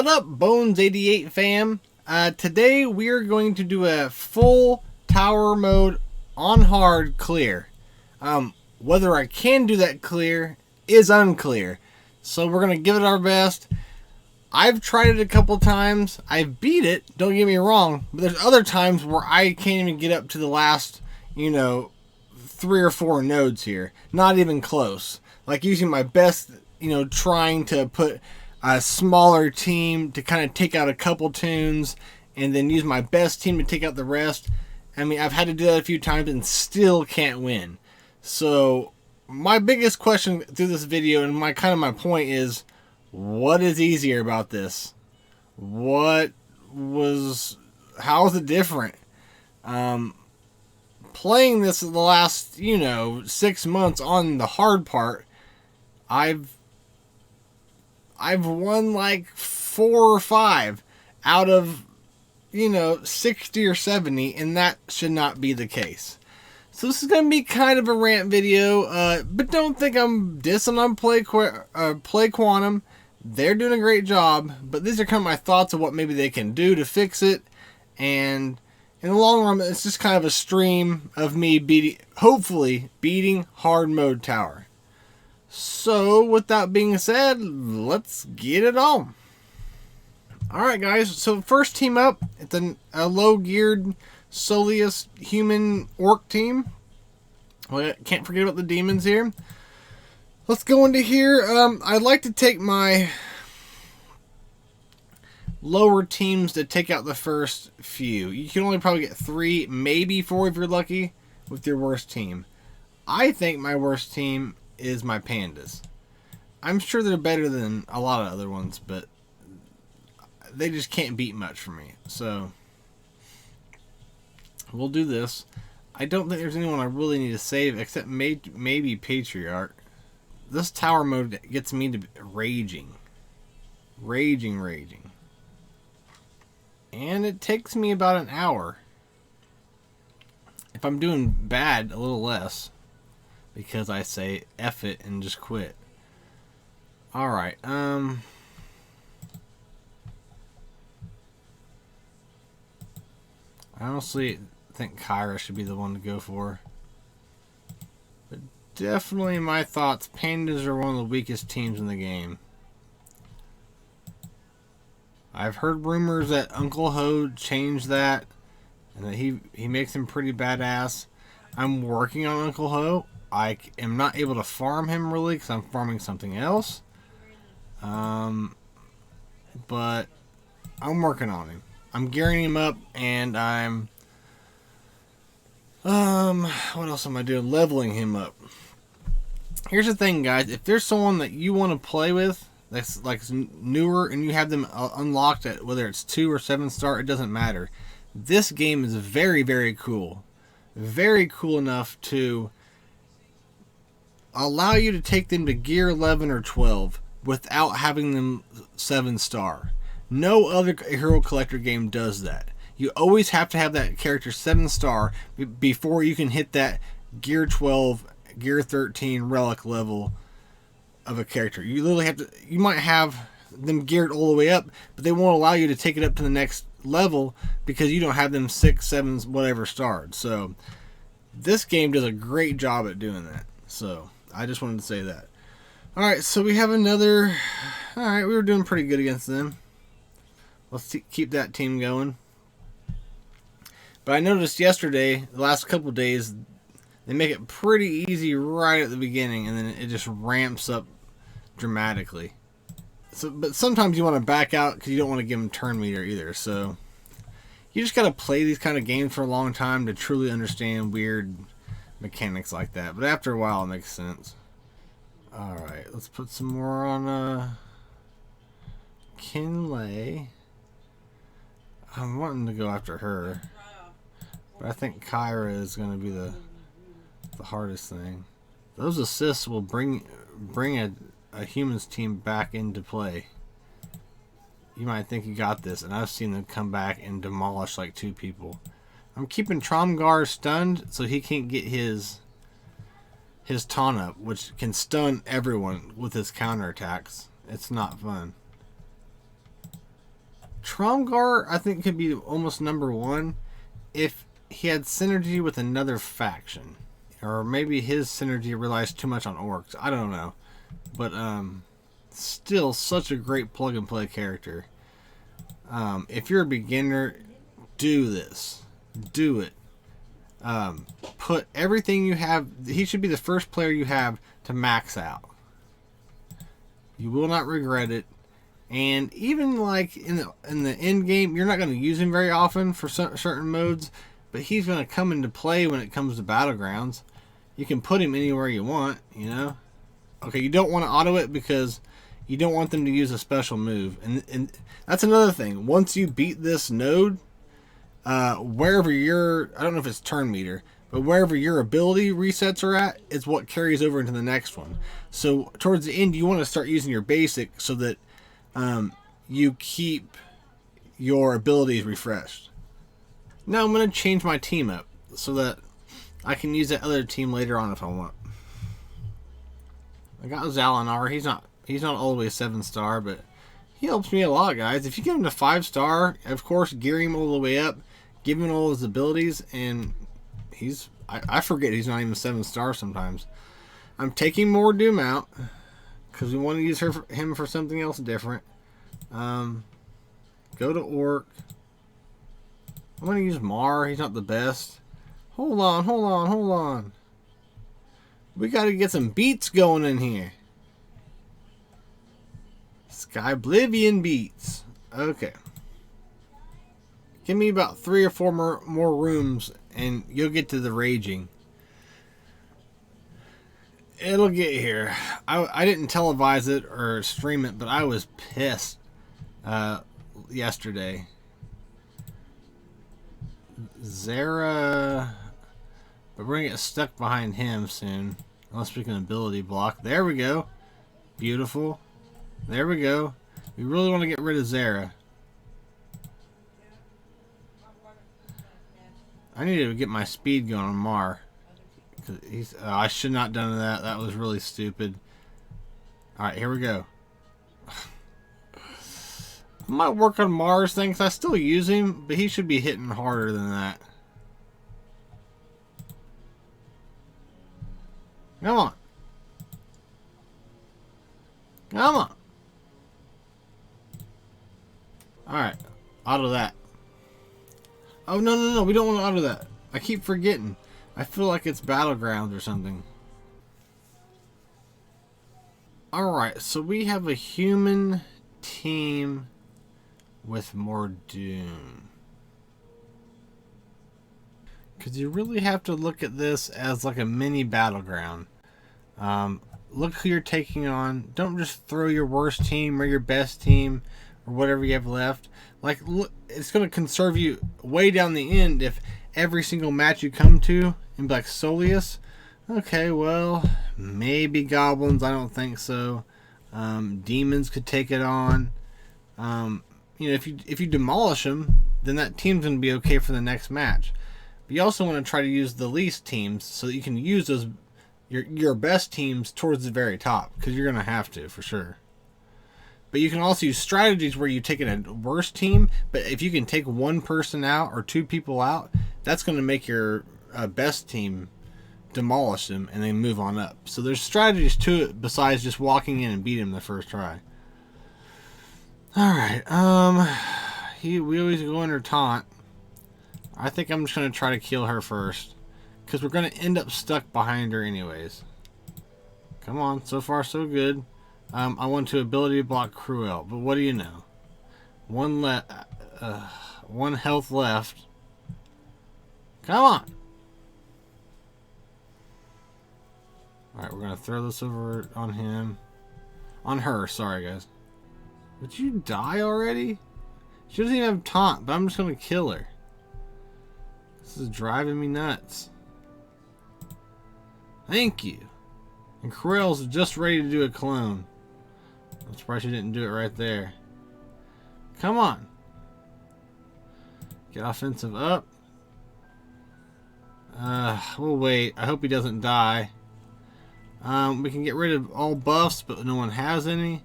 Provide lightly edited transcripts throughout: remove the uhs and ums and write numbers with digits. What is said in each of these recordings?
What up, Bones88 fam? Today we're going to do a full tower mode on hard clear. Whether I can do that clear is unclear. So we're going to give it our best. I've tried it a couple times. I've beat it, don't get me wrong. But there's other times where I can't even get up to the last, 3 or 4 nodes here. Not even close. Like using my best, trying to put a smaller team to kind of take out a couple tunes and then use my best team to take out the rest. I mean, I've had to do that a few times and still can't win. So my biggest question through this video and my point is, what is easier about this? How is it different? Playing this in the last, 6 months on the hard part, I've won like 4 or 5 out of 60 or 70, and that should not be the case. So this is going to be kind of a rant video, but don't think I'm dissing on Play Quantum. They're doing a great job, but these are kind of my thoughts of what maybe they can do to fix it, and in the long run, it's just kind of a stream of me hopefully beating hard mode tower. So, with that being said, let's get it on. Alright guys, so first team up, it's a low-geared Soleus human orc team. Well, can't forget about the demons here. Let's go into here. I'd like to take my lower teams to take out the first few. You can only probably get 3, maybe 4 if you're lucky, with your worst team. I think my worst team is my pandas. I'm sure they're better than a lot of other ones, but they just can't beat much for me. So we'll do this. I don't think there's anyone I really need to save except maybe Patriarch. This tower mode gets me to raging. And it takes me about an hour. If I'm doing bad, a little less. Because I say F it and just quit. Alright, I honestly think Kyra should be the one to go for. But definitely in my thoughts, pandas are one of the weakest teams in the game. I've heard rumors that Uncle Ho changed that. And that he makes him pretty badass. I'm working on Uncle Ho. I am not able to farm him really because I'm farming something else. But I'm working on him. I'm gearing him up and I'm what else am I doing? Leveling him up. Here's the thing, guys. If there's someone that you want to play with that's like newer and you have them unlocked at whether it's 2 or 7 star, it doesn't matter. This game is very, very cool. Very cool enough to allow you to take them to gear 11 or 12 without having them 7 star. No other Hero Collector game does that. You always have to have that character 7 star before you can hit that gear 12, gear 13 relic level of a character. You literally have to, you might have them geared all the way up, but they won't allow you to take it up to the next level because you don't have them 6, 7, whatever starred. So this game does a great job at doing that. So I just wanted to say that. Alright, so we have another... Alright, we were doing pretty good against them. Let's keep that team going. But I noticed yesterday, the last couple days, they make it pretty easy right at the beginning, and then it just ramps up dramatically. So, but sometimes you want to back out because you don't want to give them turn meter either. So you just got to play these kind of games for a long time to truly understand weird mechanics like that. But after a while, it makes sense. Alright, let's put some more on Kinley. I'm wanting to go after her. But I think Kyra is going to be the hardest thing. Those assists will bring a humans team back into play. You might think you got this, and I've seen them come back and demolish like 2 people. I'm keeping Tromgar stunned so he can't get his taunt up, which can stun everyone with his counterattacks. It's not fun. Tromgar, I think, could be almost number one if he had synergy with another faction. Or maybe his synergy relies too much on orcs. I don't know. But still such a great plug and play character. If you're a beginner, do this. Do it. Put everything you have. He should be the first player you have to max out. You will not regret it. And even like in the end game, you're not going to use him very often for certain modes, but he's going to come into play when it comes to battlegrounds. You can put him anywhere you want, you know. Okay, you don't want to auto it because you don't want them to use a special move, and that's another thing. Once you beat this node, wherever your, I don't know if it's turn meter, but wherever your ability resets are at is what carries over into the next one. So towards the end, you want to start using your basic so that you keep your abilities refreshed. Now I'm going to change my team up so that I can use that other team later on if I want. I got Zalinar. He's not all the way 7-star, but he helps me a lot, guys. If you get him to 5-star, of course, gear him all the way up, give him all his abilities, and I forget he's not even 7-star sometimes. I'm taking more Doom out because we want to use him for something else different. Go to Orc. I'm going to use Mar. He's not the best. Hold on. We got to get some beats going in here. Sky Oblivion beats. Okay. Give me about 3 or 4 more rooms and you'll get to the raging. It'll get here. I didn't televise it or stream it, but I was pissed yesterday. Zera, but we're gonna get stuck behind him soon. Unless we can ability block. There we go. Beautiful. There we go. We really want to get rid of Zera. I need to get my speed going on Mar. I should not have done that. That was really stupid. Alright, here we go. I might work on Mars thing because I still use him, but he should be hitting harder than that. Come on. Come on. Alright. Auto that. Oh, no. We don't want to auto that. I keep forgetting. I feel like it's Battlegrounds or something. Alright, so we have a human team with more Doom. Because you really have to look at this as like a mini Battleground. Look who you're taking on. Don't just throw your worst team or your best team or whatever you have left. Like, look, it's going to conserve you way down the end if every single match you come to and be like Soleus. Okay, well, maybe goblins. I don't think so. Demons could take it on. You know, if you demolish them, then that team's going to be okay for the next match. But you also want to try to use the least teams so that you can use those your best teams towards the very top, because you're going to have to for sure. But you can also use strategies where you take a worse team, but if you can take one person out or 2 people out, that's going to make your best team demolish them and then move on up. So there's strategies to it besides just walking in and beat him the first try. Alright, we always go under taunt. I think I'm just going to try to kill her first, because we're going to end up stuck behind her anyways. Come on, so far so good. I want to ability block Cruel, but what do you know? One health left. Come on! Alright, we're going to throw this over on him. On her, sorry guys. Would you die already? She doesn't even have taunt, but I'm just going to kill her. This is driving me nuts. Thank you. And Cruel's just ready to do a clone. I'm surprised she didn't do it right there. Come on. Get offensive up. We'll wait. I hope he doesn't die. We can get rid of all buffs, but no one has any.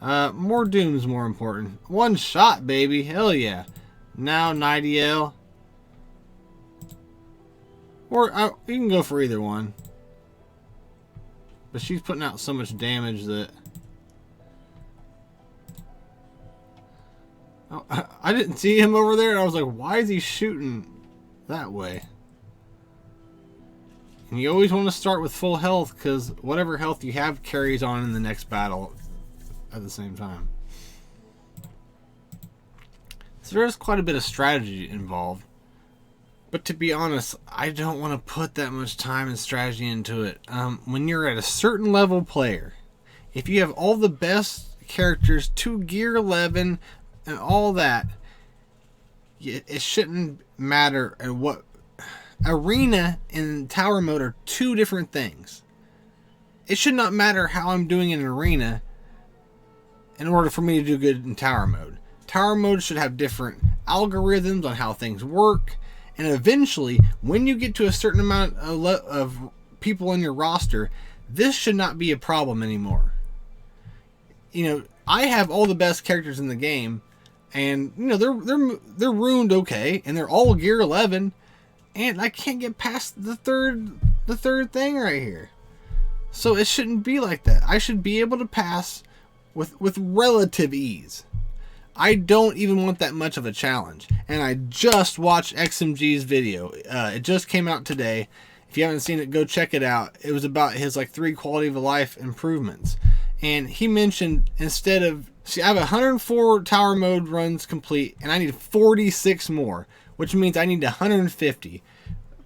More Doom's more important. One shot, baby. Hell yeah. Now Nightiel. Or you can go for either one. But she's putting out so much damage that... Oh, I didn't see him over there, and I was like, why is he shooting that way? And you always want to start with full health, because whatever health you have carries on in the next battle at the same time. So there's quite a bit of strategy involved. But to be honest, I don't want to put that much time and strategy into it. When you're at a certain level player, if you have all the best characters to Gear 11 and all that, it shouldn't matter. And what arena and tower mode are two different things. It should not matter how I'm doing in an arena in order for me to do good in tower mode. Tower mode should have different algorithms on how things work. And eventually, when you get to a certain amount of people in your roster, this should not be a problem anymore. You know, I have all the best characters in the game, and you know they're ruined okay, and they're all Gear 11, and I can't get past the third thing right here. So it shouldn't be like that. I should be able to pass with relative ease. I don't even want that much of a challenge. And I just watched XMG's video. It just came out today. If you haven't seen it, go check it out. It was about his 3 quality of life improvements. And he mentioned instead of... See, I have 104 tower mode runs complete, and I need 46 more, which means I need 150.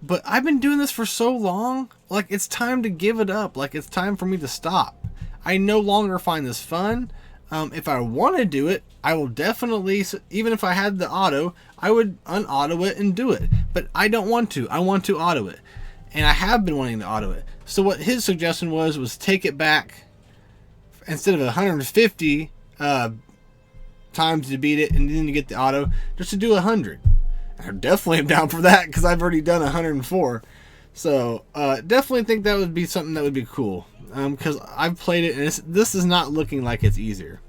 But I've been doing this for so long, it's time to give it up. It's time for me to stop. I no longer find this fun. If I want to do it, I will definitely, even if I had the auto, I would unauto it and do it. But I don't want to. I want to auto it. And I have been wanting to auto it. So what his suggestion was take it back, instead of 150 times to beat it and then to get the auto, just to do 100. I definitely am down for that because I've already done 104. So definitely think that would be something that would be cool. Because I've played it and this is not looking like it's easier.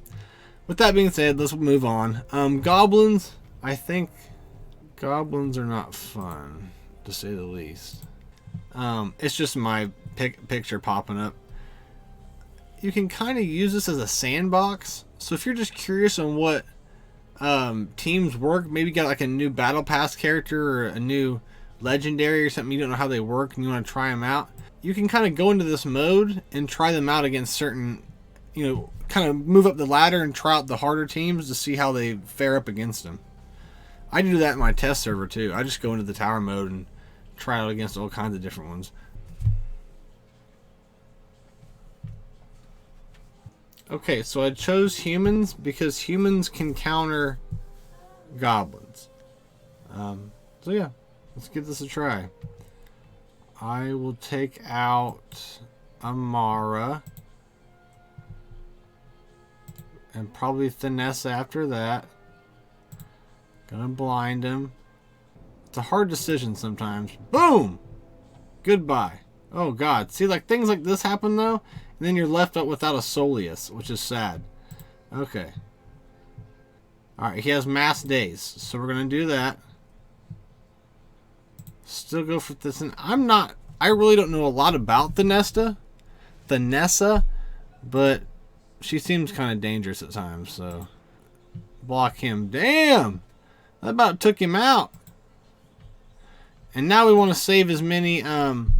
With that being said, let's move on. Goblins, I think goblins are not fun, to say the least. It's just my picture popping up. You can kind of use this as a sandbox. So if you're just curious on what teams work, maybe got a new battle pass character or a new legendary or something, you don't know how they work and you want to try them out, you can kind of go into this mode and try them out against certain, kind of move up the ladder and try out the harder teams to see how they fare up against them. I do that in my test server too. I just go into the tower mode and try out against all kinds of different ones. Okay, so I chose humans because humans can counter goblins. So yeah, let's give this a try. I will take out Amara. And probably Thanessa after that. Gonna blind him. It's a hard decision sometimes. Boom! Goodbye. Oh god. See, things like this happen though, and then you're left up without a Soleus, which is sad. Okay. Alright, he has mass days, so we're gonna do that. Still go for this. And I really don't know a lot about Thanessa, but she seems kind of dangerous at times, so block him. Damn! That about took him out. And now we want to save as many, I'm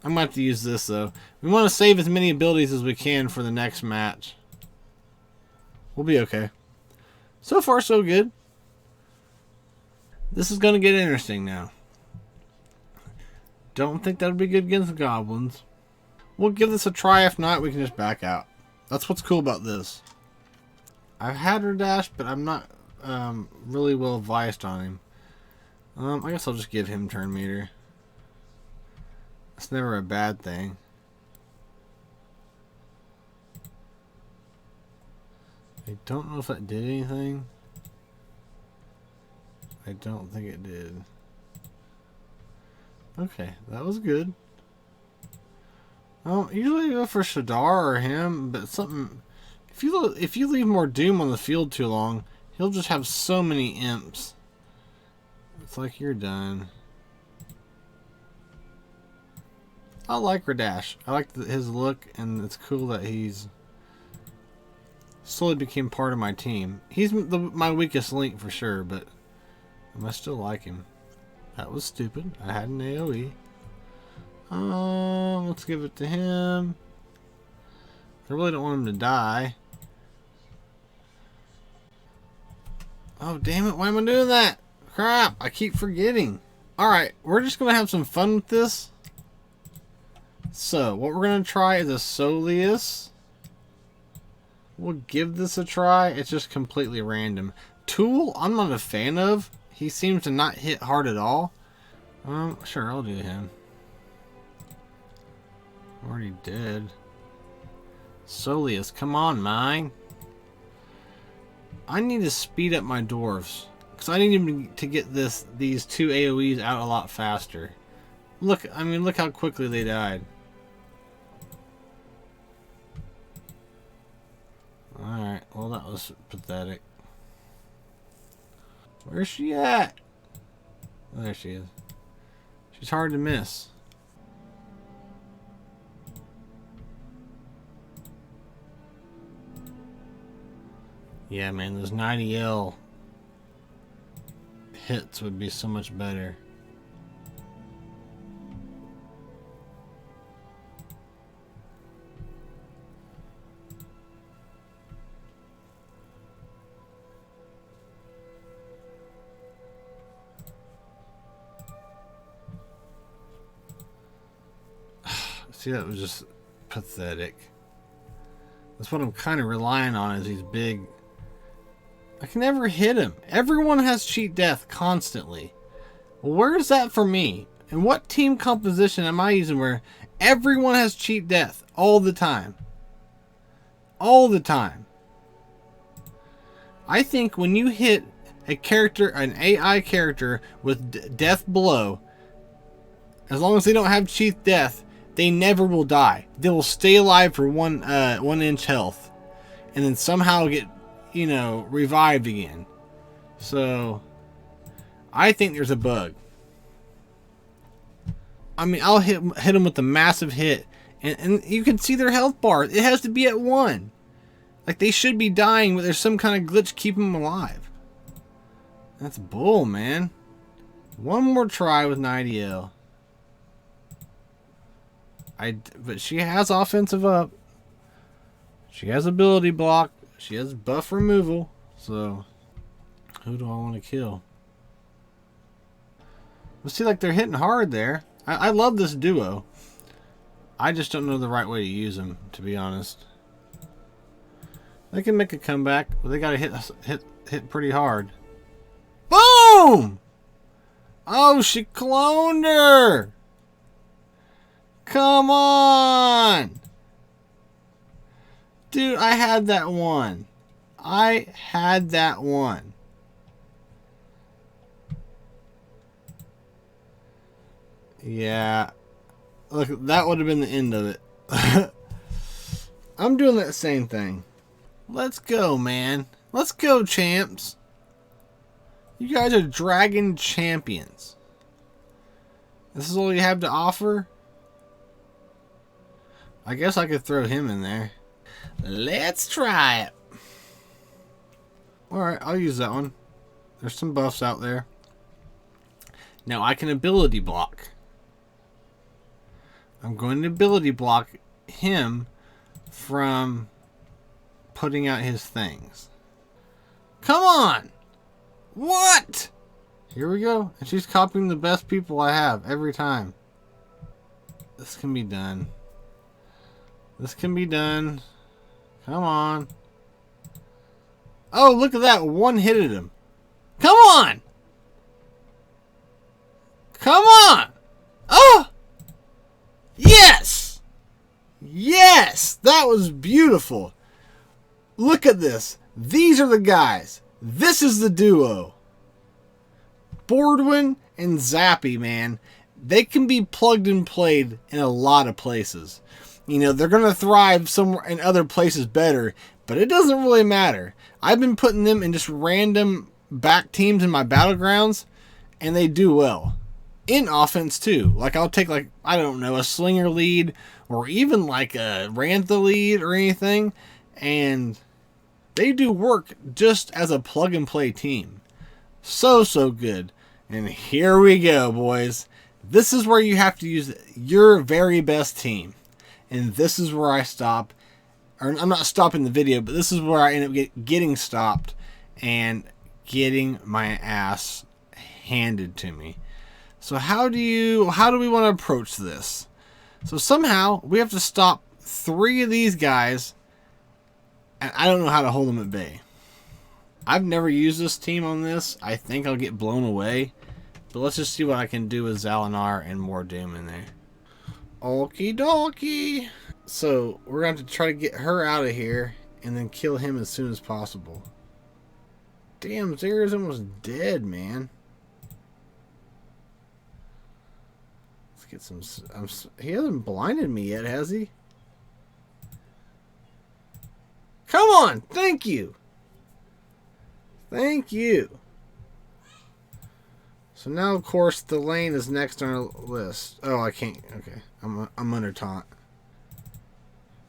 going to have to use this though. We want to save as many abilities as we can for the next match. We'll be okay. So far, so good. This is going to get interesting now. Don't think that would be good against goblins. We'll give this a try. If not, we can just back out. That's what's cool about this. I've had her dash, but I'm not really well advised on him. I guess I'll just give him turn meter. It's never a bad thing. I don't know if that did anything. I don't think it did. Okay, that was good. Usually go for Shadar or him, but something. If you leave more Doom on the field too long, he'll just have so many imps. It's like you're done. I like Radash. I like his look, and it's cool that he's slowly became part of my team. He's my weakest link for sure, but I still like him. That was stupid. I had an AoE. Let's give it to him. I really don't want him to die. Oh, damn it. Why am I doing that? Crap. I keep forgetting. Alright, we're just going to have some fun with this. So, what we're going to try is a Soleus. We'll give this a try. It's just completely random. Tool, I'm not a fan of. He seems to not hit hard at all. Sure, I'll do him. Already dead. Soleus, come on, mine. I need to speed up my dwarves. Because I need him to get these two AoEs out a lot faster. Look, I mean, look how quickly they died. Alright, well that was pathetic. Where's she at? Oh, there she is. She's hard to miss. Yeah, man, those 90L hits would be so much better. See, that was just pathetic. That's what I'm kind of relying on, is these big... I can never hit him. Everyone has cheat death constantly. Well, where is that for me? And what team composition am I using where everyone has cheat death all the time? All the time. I think when you hit a character, an AI character with death below, as long as they don't have cheat death, they never will die. They will stay alive for 1 inch health, and then somehow get, you know, revived again. So I think there's a bug. I mean, I'll hit them with a massive hit, and you can see their health bar. It has to be at 1. Like, they should be dying, but there's some kind of glitch keeping them alive. That's bull, man. One more try with 90L. But she has offensive up. She has ability block. She has buff removal. So, who do I want to kill? Let's see, like, they're hitting hard there. I love this duo. I just don't know the right way to use them, to be honest. They can make a comeback, but they gotta hit pretty hard. Boom! Oh, she cloned her! Come on! Dude, I had that one. I had that one. Yeah. Look, that would have been the end of it. I'm doing that same thing. Let's go, man. Let's go, champs. You guys are dragon champions. This is all you have to offer? I guess I could throw him in there. Let's try it. Alright, I'll use that one. There's some buffs out there. Now I can ability block. I'm going to ability block him from putting out his things. Come on! What? Here we go. And she's copying the best people I have every time. This can be done. This can be done. Come on. Oh, look at that. One hit at him. Come on! Come on! Oh! Yes! Yes! That was beautiful. Look at this. These are the guys. This is the duo. Boardwin and Zappy, man. They can be plugged and played in a lot of places. You know, they're going to thrive somewhere in other places better, but it doesn't really matter. I've been putting them in just random back teams in my battlegrounds, and they do well. In offense, too. Like, I'll take, like, I don't know, a Slinger lead, or even, like, a Rantha lead or anything, and they do work just as a plug-and-play team. So good. And here we go, boys. This is where you have to use your very best team. And this is where I stop. Or I'm not stopping the video, but this is where I end up getting stopped and getting my ass handed to me. So how do we want to approach this? So somehow we have to stop 3 of these guys, and I don't know how to hold them at bay. I've never used this team on this. I think I'll get blown away. But let's just see what I can do with Zalinar and Mordoom in there. Okie dokie. So we're going to have to try to get her out of here and then kill him as soon as possible. Damn, Zera's almost dead, man. Let's get some... he hasn't blinded me yet, has he? Come on! Thank you! Thank you! So now, of course, the lane is next on our list. Oh, I can't. Okay. I'm under taunt.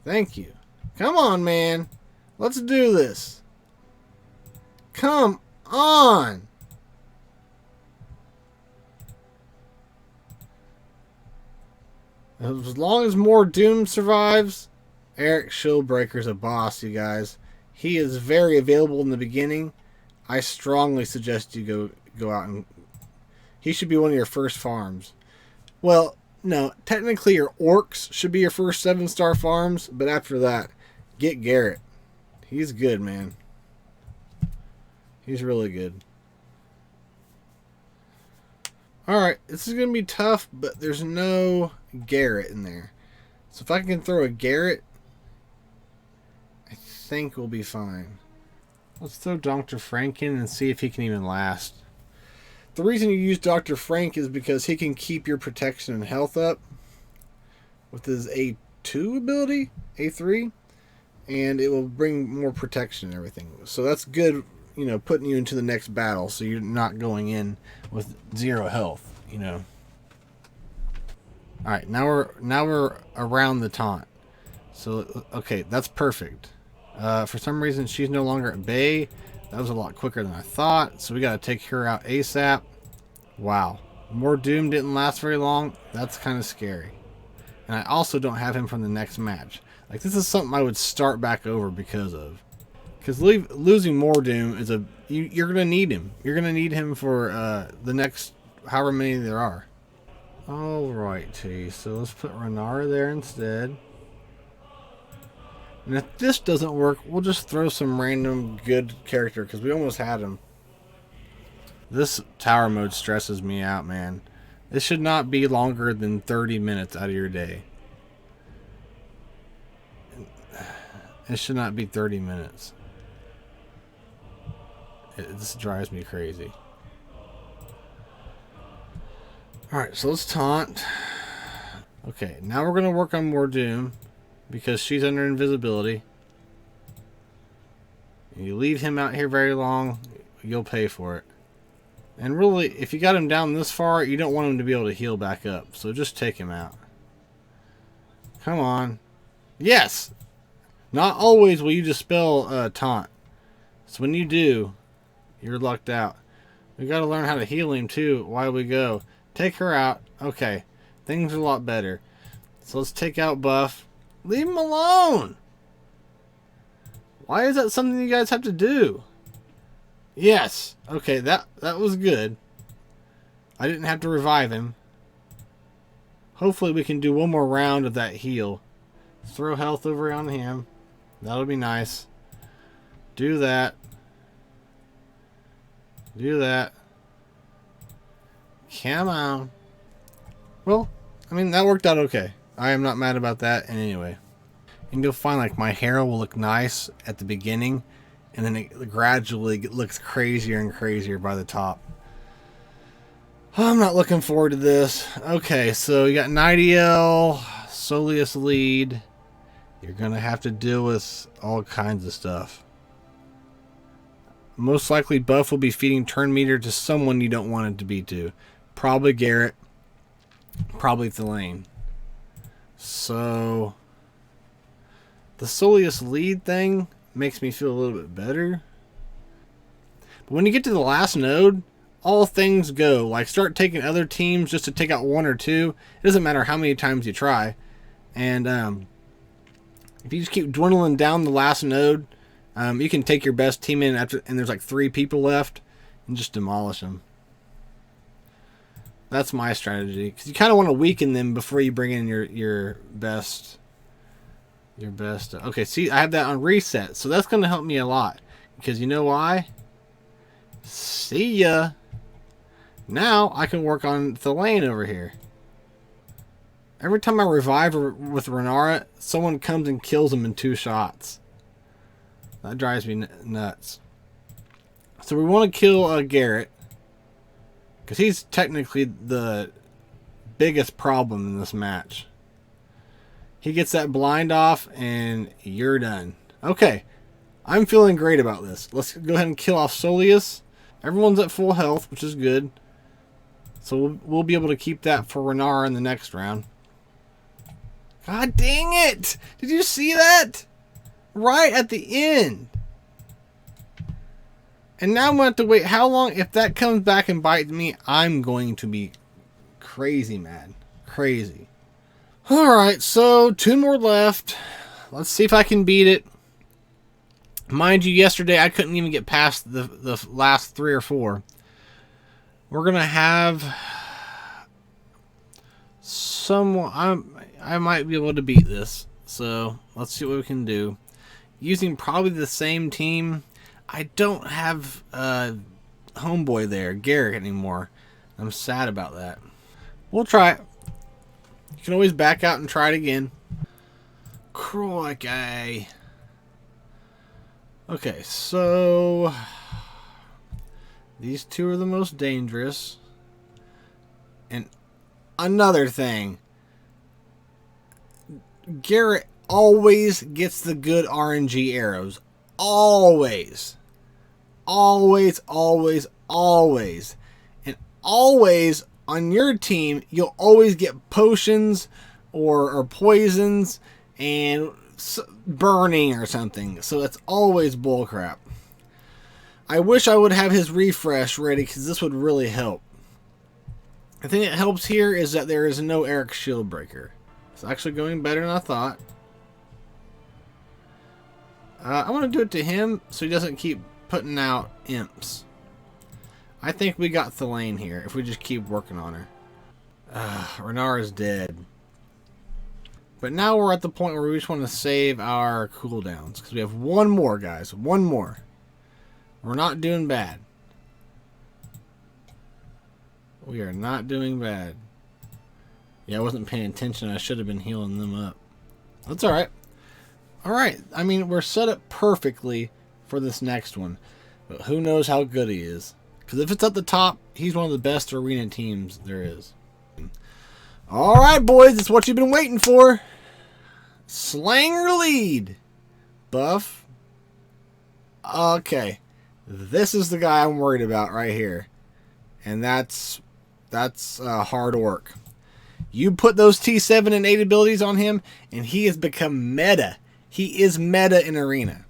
Thank you. Come on, man. Let's do this. Come on. As long as Mordoom survives, Eric Shieldbreaker's a boss, you guys. He is very available in the beginning. I strongly suggest you go out and... He should be one of your first farms. Well, no, technically your orcs should be your first 7-star farms, but after that, get Garrett. He's good, man. He's really good. Alright, this is going to be tough, but there's no Garrett in there. So if I can throw a Garrett, I think we'll be fine. Let's throw Dr. Frank in and see if he can even last. The reason you use Dr. Frank is because he can keep your protection and health up with his A2 ability, A3, and it will bring more protection and everything. So that's good, you know, putting you into the next battle so you're not going in with 0 health, you know. Alright, now we're around the taunt. So, okay, that's perfect. For some reason, she's no longer at bay. That was a lot quicker than I thought, so we got to take her out ASAP. Wow. Mordoom didn't last very long. That's kind of scary. And I also don't have him from the next match. Like, this is something I would start back over because of. Because losing Mordoom is you're going to need him. You're going to need him for the next however many there are. Alrighty, so let's put Renara there instead. And if this doesn't work, we'll just throw some random good character, because we almost had him. This tower mode stresses me out, man. This should not be longer than 30 minutes out of your day. It should not be 30 minutes. This drives me crazy. Alright, so let's taunt. Okay, now we're going to work on Mordoom, because she's under invisibility. You leave him out here very long, you'll pay for it. And really, if you got him down this far, you don't want him to be able to heal back up. So just take him out. Come on. Yes! Not always will you dispel taunt. So when you do, you're lucked out. We got to learn how to heal him too while we go. Take her out. Okay. Things are a lot better. So let's take out Buff. Leave him alone! Why is that something you guys have to do? Yes! Okay, that was good. I didn't have to revive him. Hopefully we can do one more round of that heal. Throw health over on him. That'll be nice. Do that. Do that. Come on. Well, I mean, that worked out okay. I am not mad about that in any way. And you'll find like my hair will look nice at the beginning, and then it gradually looks crazier and crazier by the top. I'm not looking forward to this. Okay, so you got Nightiel, Soleus lead. You're going to have to deal with all kinds of stuff. Most likely Buff will be feeding turn meter to someone you don't want it to be to. Probably Garrett. Probably Thelaine. So the Soleus lead thing makes me feel a little bit better. But when you get to the last node, all things go. Like, start taking other teams just to take out one or two. It doesn't matter how many times you try. And if you just keep dwindling down the last node, you can take your best team in after, and there's like 3 people left, and just demolish them. That's my strategy, because you kind of want to weaken them before you bring in your best. Okay, see, I have that on reset, so that's going to help me a lot. Because you know why? See ya. Now I can work on Thelaine over here. Every time I revive with Renara, someone comes and kills him in 2 shots. That drives me nuts. So we want to kill Garrett, because he's technically the biggest problem in this match. He gets that blind off, and you're done. Okay, I'm feeling great about this. Let's go ahead and kill off Soleus. Everyone's at full health, which is good. So we'll be able to keep that for Renara in the next round. God dang it! Did you see that? Right at the end. And now I'm going to have to wait. How long? If that comes back and bites me, I'm going to be crazy mad. Crazy. Alright, so 2 more left. Let's see if I can beat it. Mind you, yesterday I couldn't even get past the last 3 or 4. We're going to have I might be able to beat this. So let's see what we can do. Using probably the same team. I don't have homeboy there, Garrett, anymore. I'm sad about that. We'll try it. You can always back out and try it again. Crikey. Okay, so these 2 are the most dangerous. And another thing, Garrett always gets the good RNG arrows. Always. Always, always, always. And always on your team, you'll always get potions or poisons and burning or something. So that's always bullcrap. I wish I would have his refresh ready, because this would really help. The thing that helps here is that there is no Eric Shieldbreaker. It's actually going better than I thought. I want to do it to him so he doesn't keep putting out imps. I think we got Thelaine here if we just keep working on her. Renara's dead. But now we're at the point where we just want to save our cooldowns, because we have 1 more, guys. 1 more. We're not doing bad. We are not doing bad. Yeah, I wasn't paying attention. I should have been healing them up. That's alright. Alright, I mean, we're set up perfectly for this next one. But who knows how good he is. Because if it's at the top, he's one of the best arena teams there is. Alright, boys, it's what you've been waiting for. Slanger lead. Buff. Okay. This is the guy I'm worried about right here. And that's hard work. You put those T7 and 8 abilities on him, and he has become meta. He is meta in arena.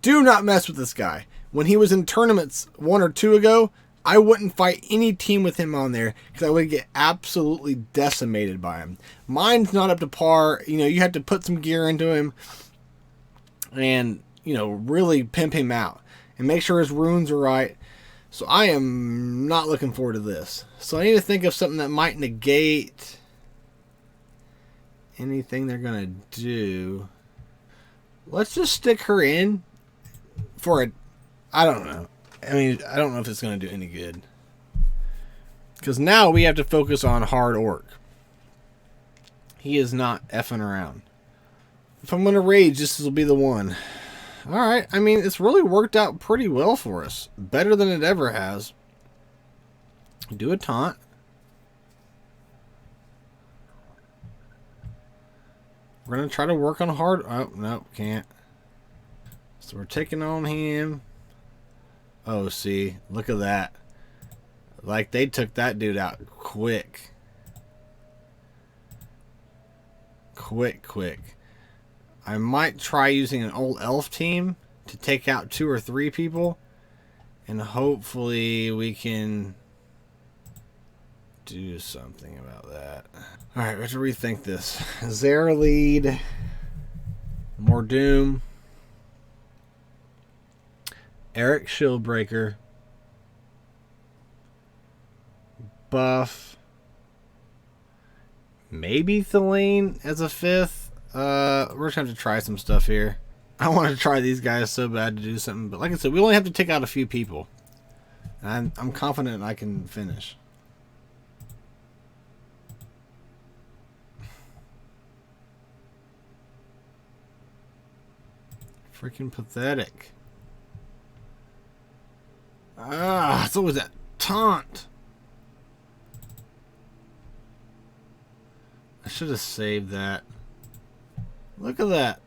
Do not mess with this guy. When he was in tournaments 1 or 2 ago, I wouldn't fight any team with him on there, because I would get absolutely decimated by him. Mine's not up to par. You know, you have to put some gear into him and, you know, really pimp him out and make sure his runes are right. So I am not looking forward to this. So I need to think of something that might negate anything they're going to do. Let's just stick her in for a... I don't know. I mean, I don't know if it's going to do any good. Because now we have to focus on hard orc. He is not effing around. If I'm going to rage, this will be the one. Alright, I mean, it's really worked out pretty well for us. Better than it ever has. Do a taunt. We're going to try to work on hard. Oh, no, can't. So we're taking on him. Oh, see. Look at that. Like, they took that dude out quick. Quick. I might try using an old elf team to take out 2 or 3 people. And hopefully we can do something about that. Alright, we have to rethink this. Zera lead. More Doom. Eric Shieldbreaker. Buff. Maybe Thelaine as a 5th. We're just going to have to try some stuff here. I want to try these guys so bad to do something. But like I said, we only have to take out a few people. And I'm confident I can finish. Freaking pathetic. Ah, it's always that taunt. I should have saved that. Look at that.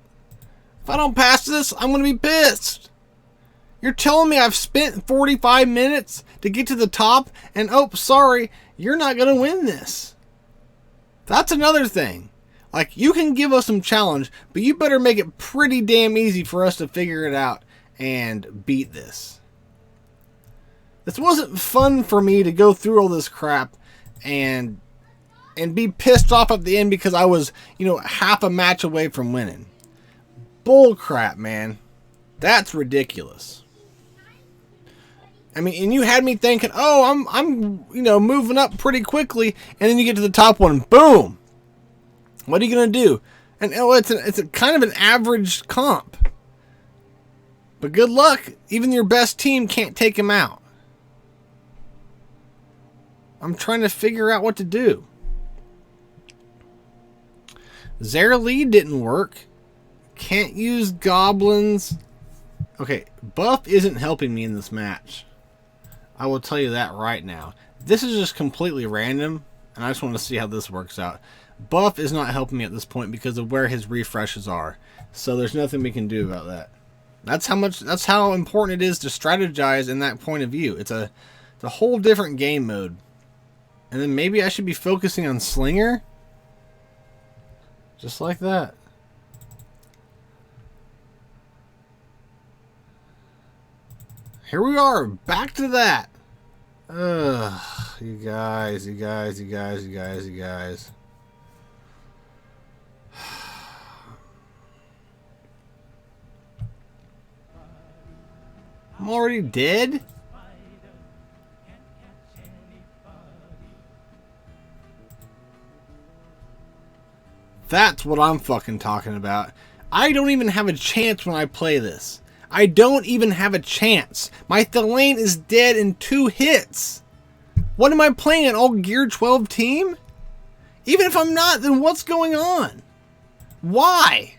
If I don't pass this, I'm going to be pissed. You're telling me I've spent 45 minutes to get to the top, and oh, sorry, you're not going to win this. That's another thing. Like, you can give us some challenge, but you better make it pretty damn easy for us to figure it out and beat this. This wasn't fun for me to go through all this crap and be pissed off at the end because I was, half a match away from winning. Bull crap, man. That's ridiculous. I mean, and you had me thinking, oh, I'm moving up pretty quickly, and then you get to the top one, boom. What are you gonna do? And it's a kind of an average comp. But good luck. Even your best team can't take him out. I'm trying to figure out what to do. Zera lead didn't work. Can't use goblins. Okay, buff isn't helping me in this match. I will tell you that right now. This is just completely random, and I just want to see how this works out. Buff is not helping me at this point because of where his refreshes are. So there's nothing we can do about that. That's how important it is to strategize in that point of view. It's a whole different game mode. And then maybe I should be focusing on Slinger. Just like that. Here we are, back to that. Ugh, you guys. I'm already dead? That's what I'm fucking talking about. I don't even have a chance when I play this. I don't even have a chance. My Thelaine is dead in 2 hits. What am I playing, an all Gear 12 team? Even if I'm not, then what's going on? Why?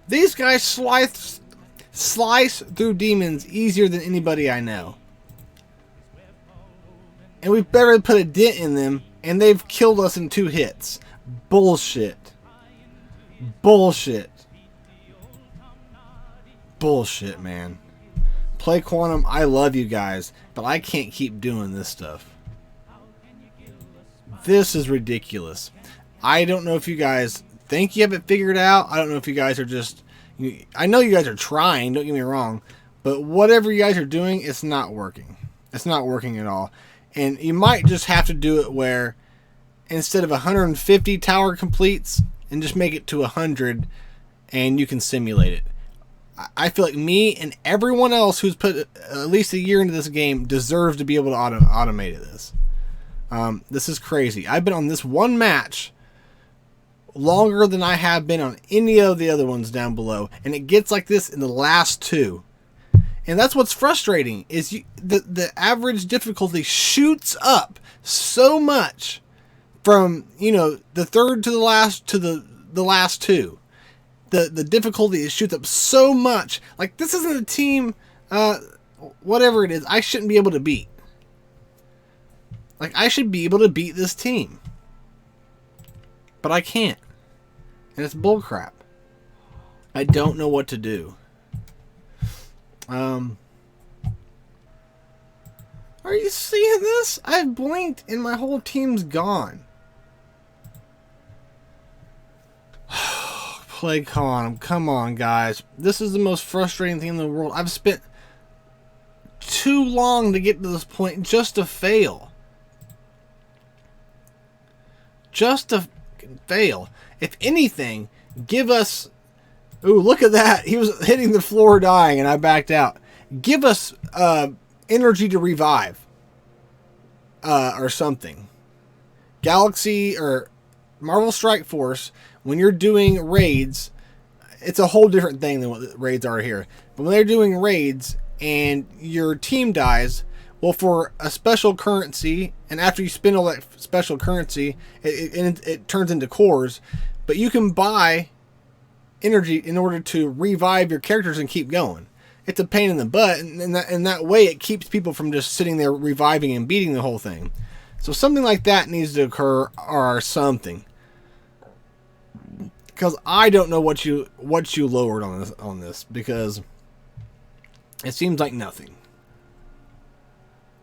These guys slice through demons easier than anybody I know. And we've barely put a dent in them, and they've killed us in 2 hits. Bullshit. Bullshit. Bullshit, man. Play Quantum, I love you guys, but I can't keep doing this stuff. This is ridiculous. I don't know if you guys think you have it figured out. I don't know if you guys are just... I know you guys are trying, don't get me wrong, but whatever you guys are doing, it's not working. It's not working at all. And you might just have to do it where instead of 150 tower completes, and just make it to 100, and you can simulate it. I feel like me and everyone else who's put at least a year into this game deserves to be able to automate this. This is crazy. I've been on this one match longer than I have been on any of the other ones down below, and it gets like this in the last 2. And that's what's frustrating, is the average difficulty shoots up so much from, the third to the last to the last 2. The difficulty shoots up so much. Like, this isn't a team, whatever it is, I shouldn't be able to beat. Like, I should be able to beat this team. But I can't. And it's bullcrap. I don't know what to do. Are you seeing this? I've blinked and my whole team's gone. Plague Con, come on, guys. This is the most frustrating thing in the world. I've spent too long to get to this point just to fail. Just to fail. If anything, give us... Ooh, look at that. He was hitting the floor dying and I backed out. Give us energy to revive. Or something. Galaxy or Marvel Strike Force, when you're doing raids, it's a whole different thing than what raids are here. But when they're doing raids and your team dies, well, for a special currency, and after you spend all that special currency, it turns into cores, but you can buy energy in order to revive your characters and keep going. It's a pain in the butt, and that way it keeps people from just sitting there reviving and beating the whole thing. So something like that needs to occur, or something. Because I don't know what you lowered on this because it seems like nothing.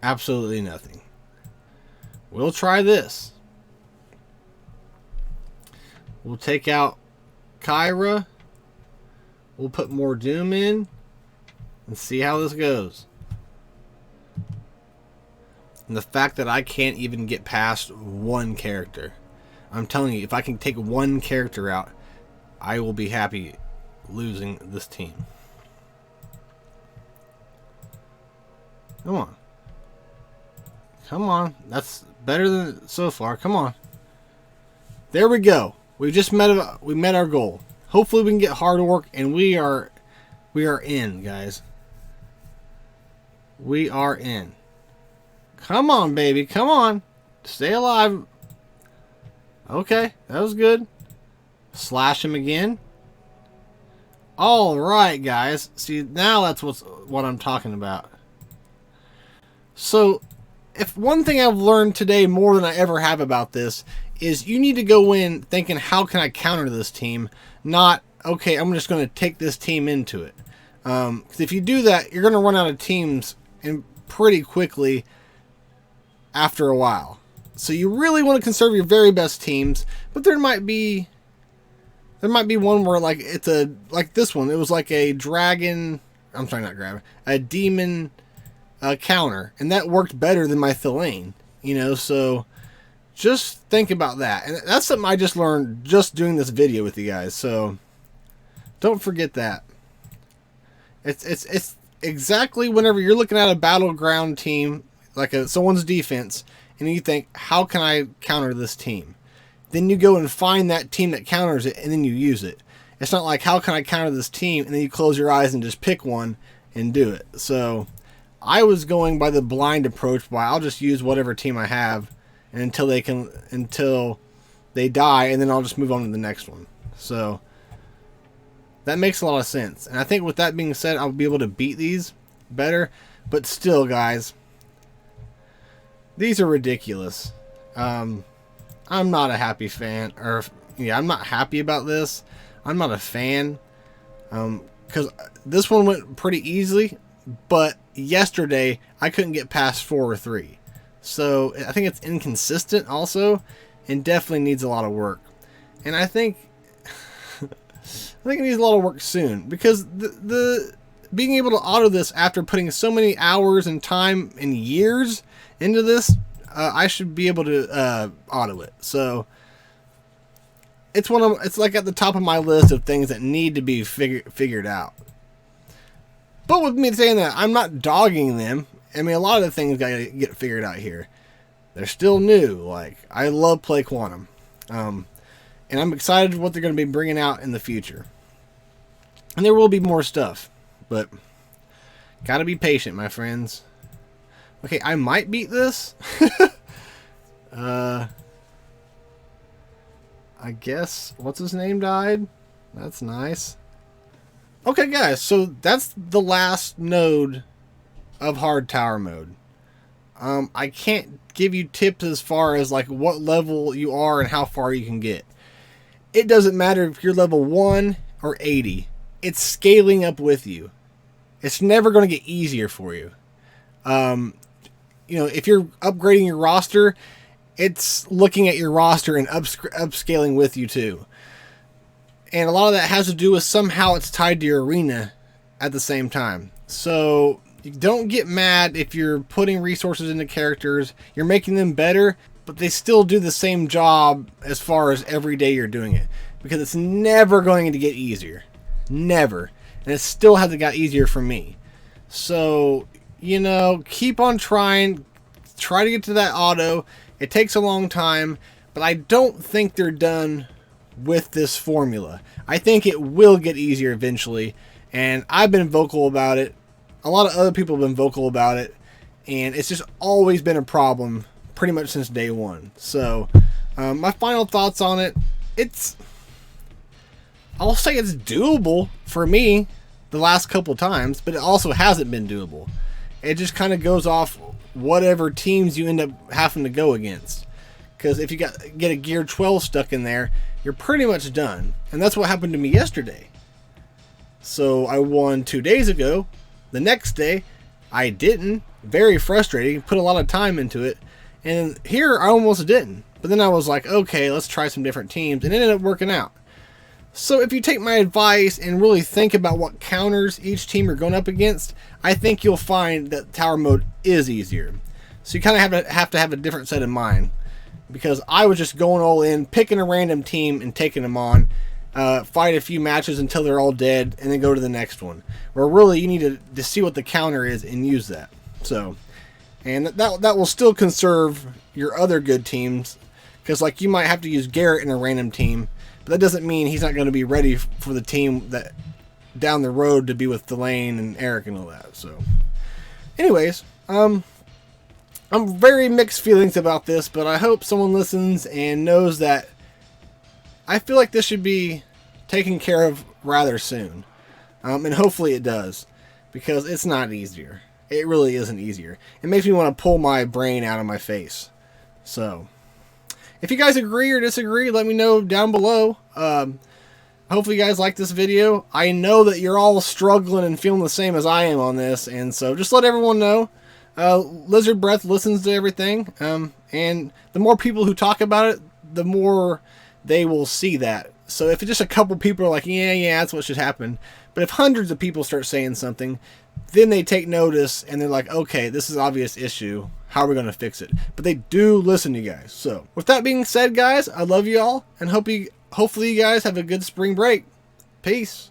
Absolutely nothing. We'll try this. We'll take out Kyra. We'll put more Doom in and see how this goes. And the fact that I can't even get past one character. I'm telling you, if I can take one character out, I will be happy losing this team. Come on. Come on. That's better than so far. Come on. There we go. We met our goal. Hopefully we can get hard work, and we are in, guys. We are in. Come on, baby. Come on. Stay alive. Okay, that was good. Slash him again. All right, guys. See, now that's what I'm talking about. So, if one thing I've learned today more than I ever have about this is you need to go in thinking, how can I counter this team? Not, okay, I'm just going to take this team into it. Because if you do that, you're going to run out of teams and pretty quickly after a while. So you really want to conserve your very best teams, but there might be one where like like this one. It was like a dragon. I'm sorry, not dragon. A demon counter, and that worked better than my Thylane. You know, so just think about that. And that's something I just learned just doing this video with you guys. So don't forget that. It's exactly whenever you're looking at a battleground team, like someone's defense, and you think, how can I counter this team? Then you go and find that team that counters it, and then you use it. It's not like, how can I counter this team? And then you close your eyes and just pick one and do it. So I was going by the blind approach, by I'll just use whatever team I have until they die, and then I'll just move on to the next one. So that makes a lot of sense. And I think with that being said, I'll be able to beat these better. But still, guys, these are ridiculous. I'm not a happy fan, I'm not happy about this. I'm not a fan, because this one went pretty easily, but yesterday I couldn't get past 4 or 3. So I think it's inconsistent also, and definitely needs a lot of work. And I think it needs a lot of work soon, because the being able to auto this after putting so many hours and time and years into this, I should be able to auto it. So it's like at the top of my list of things that need to be figured out. But with me saying that, I'm not dogging them. I mean, a lot of the things gotta get figured out here. They're still new. Like, I love Play Quantum, and I'm excited what they're going to be bringing out in the future. And there will be more stuff, but gotta be patient, my friends. Okay, I might beat this. I guess, what's his name died? That's nice. Okay, guys, so that's the last node of hard tower mode. I can't give you tips as far as like what level you are and how far you can get. it doesn't matter if you're level 1 or 80. It's scaling up with you. It's never going to get easier for you. If you're upgrading your roster, it's looking at your roster and upscaling with you too. And a lot of that has to do with somehow it's tied to your arena at the same time. So don't get mad if you're putting resources into characters. You're making them better, but they still do the same job as far as every day you're doing it. Because it's never going to get easier. Never. And it still hasn't got easier for me. So, keep on trying. Try to get to that auto. It takes a long time, but I don't think they're done with this formula. I think it will get easier eventually, and I've been vocal about it. A lot of other people have been vocal about it, and it's just always been a problem pretty much since day one. So, my final thoughts on it, I'll say it's doable for me the last couple times, but it also hasn't been doable. It just kind of goes off whatever teams you end up having to go against. Because if you get a gear 12 stuck in there, you're pretty much done. And that's what happened to me yesterday. So I won 2 days ago. The next day, I didn't. Very frustrating. Put a lot of time into it. And here, I almost didn't. But then I was like, okay, let's try some different teams. And it ended up working out. So if you take my advice and really think about what counters each team you're going up against, I think you'll find that tower mode is easier. So you kind of have to have a different set of mind. Because I was just going all in, picking a random team and taking them on, fight a few matches until they're all dead, and then go to the next one. Where really you need to see what the counter is and use that. So, and that will still conserve your other good teams. Because like you might have to use Garrett in a random team, but that doesn't mean he's not going to be ready for the team that down the road to be with Delane and Eric and all that. So, anyways, I'm very mixed feelings about this, but I hope someone listens and knows that I feel like this should be taken care of rather soon. And hopefully it does, because it's not easier. It really isn't easier. It makes me want to pull my brain out of my face. So, if you guys agree or disagree, let me know down below. Hopefully you guys like this video. I know that you're all struggling and feeling the same as I am on this, and so just let everyone know. Lizard Breath listens to everything, and the more people who talk about it, the more they will see that. So if it's just a couple people are like, yeah, that's what should happen. But if hundreds of people start saying something, then they take notice and they're like, okay, this is an obvious issue. How are we going to fix it? But they do listen to you guys. So with that being said, guys, I love you all, and hopefully you guys have a good spring break. Peace.